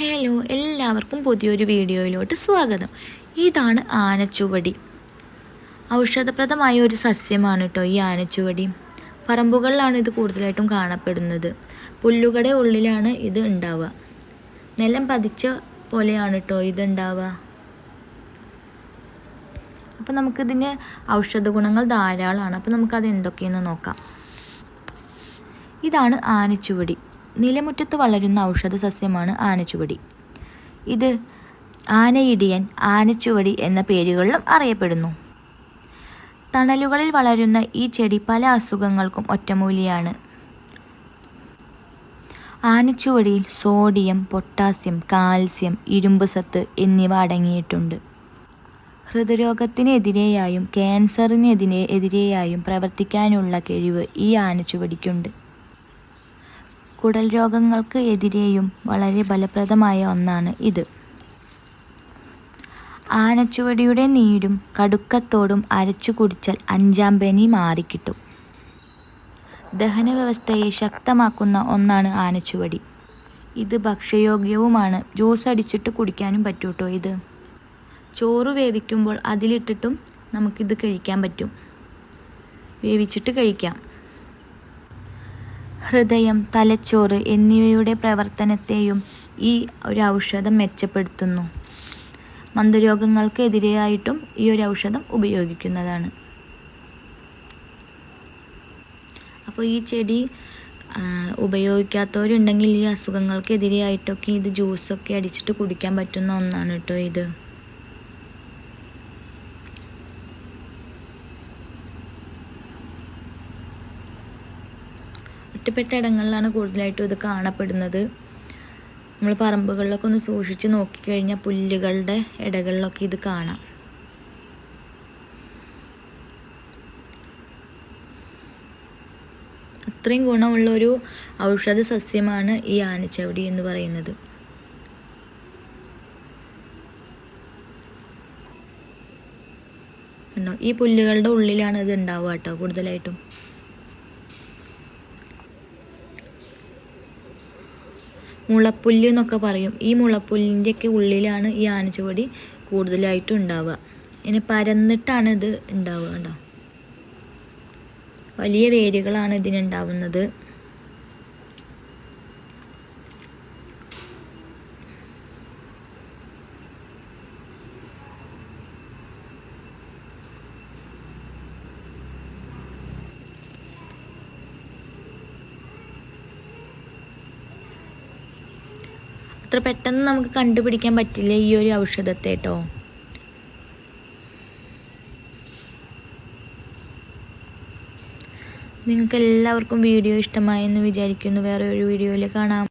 Hello, എല്ലാവർക്കും പുതിയൊരു വീഡിയോയിലോട്ട് സ്വാഗതം. ഇതാണ് ആനച്ചുവടി. ഔഷധപ്രദമായ ഒരു സസ്യമാണ് കേട്ടോ ഈ ആനച്ചുവടി. പറമ്പുകളിലാണ് ഇത് കൂടുതലായിട്ടും കാണപ്പെടുന്നത്. പുല്ലുകളുടെ ഉള്ളിലാണ് ഇത് ഉണ്ടാവുക. നിലം പതിച്ച പോലെയാണ് കേട്ടോ ഇത് ഉണ്ടാവുക. അപ്പോൾ നമുക്കിതിന് ഔഷധ ഗുണങ്ങൾ ധാരാളമാണ്. അപ്പോൾ നമുക്കത് എന്തൊക്കെയെന്ന് നോക്കാം. ഇതാണ് ആനച്ചുവടി. നിലമുറ്റത്ത് വളരുന്ന ഔഷധ സസ്യമാണ് ആനച്ചുവടി. ഇത് ആനയിടിയൻ, ആനച്ചുവടി എന്ന പേരുകളിലും അറിയപ്പെടുന്നു. തണലുകളിൽ വളരുന്ന ഈ ചെടി പല അസുഖങ്ങൾക്കും ഒറ്റമൂലിയാണ്. ആനച്ചുവടിയിൽ സോഡിയം, പൊട്ടാസ്യം, കാൽസ്യം, ഇരുമ്പ് സത്ത് എന്നിവ അടങ്ങിയിട്ടുണ്ട്. ഹൃദ്രോഗത്തിനെതിരെയായും ക്യാൻസറിനെതിരെയായും പ്രവർത്തിക്കാനുള്ള കഴിവ് ഈ ആനച്ചുവടിക്കുണ്ട്. കുടൽ രോഗങ്ങൾക്ക് എതിരെയും വളരെ ഫലപ്രദമായ ഒന്നാണ് ഇത്. ആനച്ചുവടിയുടെ നീരും കടുക്കത്തോടും അരച്ചു കുടിച്ചാൽ 5-ാം പനി മാറിക്കിട്ടും. ദഹന വ്യവസ്ഥയെ ശക്തമാക്കുന്ന ഒന്നാണ് ആനച്ചുവടി. ഇത് ഭക്ഷ്യയോഗ്യവുമാണ്. ജ്യൂസ് അടിച്ചിട്ട് കുടിക്കാനും പറ്റും കേട്ടോ. ഇത് ചോറ് വേവിക്കുമ്പോൾ അതിലിട്ടിട്ടും നമുക്കിത് കഴിക്കാൻ പറ്റും. വേവിച്ചിട്ട് കഴിക്കാം. ഹൃദയം, തലച്ചോറ് എന്നിവയുടെ പ്രവർത്തനത്തെയും ഈ ഒരു ഔഷധം മെച്ചപ്പെടുത്തുന്നു. മന്ദരോഗങ്ങൾക്ക് എതിരെയായിട്ടും ഈ ഒരു ഔഷധം ഉപയോഗിക്കുന്നതാണ്. അപ്പോൾ ഈ ചെടി ഉപയോഗിക്കാത്തവരുണ്ടെങ്കിൽ ഈ അസുഖങ്ങൾക്ക് എതിരെയായിട്ടൊക്കെ ഇത് ജ്യൂസൊക്കെ അടിച്ചിട്ട് കുടിക്കാൻ പറ്റുന്ന ഒന്നാണ് കേട്ടോ ഇത്. ഒറ്റപ്പെട്ട ഇടങ്ങളിലാണ് കൂടുതലായിട്ടും ഇത് കാണപ്പെടുന്നത്. നമ്മൾ പറമ്പുകളിലൊക്കെ ഒന്ന് സൂക്ഷിച്ച് നോക്കിക്കഴിഞ്ഞാൽ പുല്ലുകളുടെ ഇടകളിലൊക്കെ ഇത് കാണാം. അത്രയും ഗുണമുള്ളൊരു ഔഷധ സസ്യമാണ് ഈ ആനച്ചുവടി എന്ന് പറയുന്നത്. ഈ പുല്ലുകളുടെ ഉള്ളിലാണ് ഇത് ഉണ്ടാവുക കേട്ടോ കൂടുതലായിട്ടും. മുളപ്പുല്ല് എന്നൊക്കെ പറയും. ഈ മുളപ്പുല്ലിൻ്റെയൊക്കെ ഉള്ളിലാണ് ഈ ആനച്ചുവടി കൂടുതലായിട്ടും ഉണ്ടാവുക. ഇങ്ങനെ പരന്നിട്ടാണ് ഇത് ഉണ്ടാവുക കേട്ടോ. വലിയ വേരുകളാണ് ഇതിനുണ്ടാവുന്നത്. അത്ര പെട്ടെന്ന് നമുക്ക് കണ്ടുപിടിക്കാൻ പറ്റില്ല ഈ ഒരു ഔഷധത്തെ കേട്ടോ. നിങ്ങൾക്ക് എല്ലാവർക്കും വീഡിയോ ഇഷ്ടമായെന്ന് വിചാരിക്കുന്നു. വേറെ ഒരു വീഡിയോയിൽ കാണാം.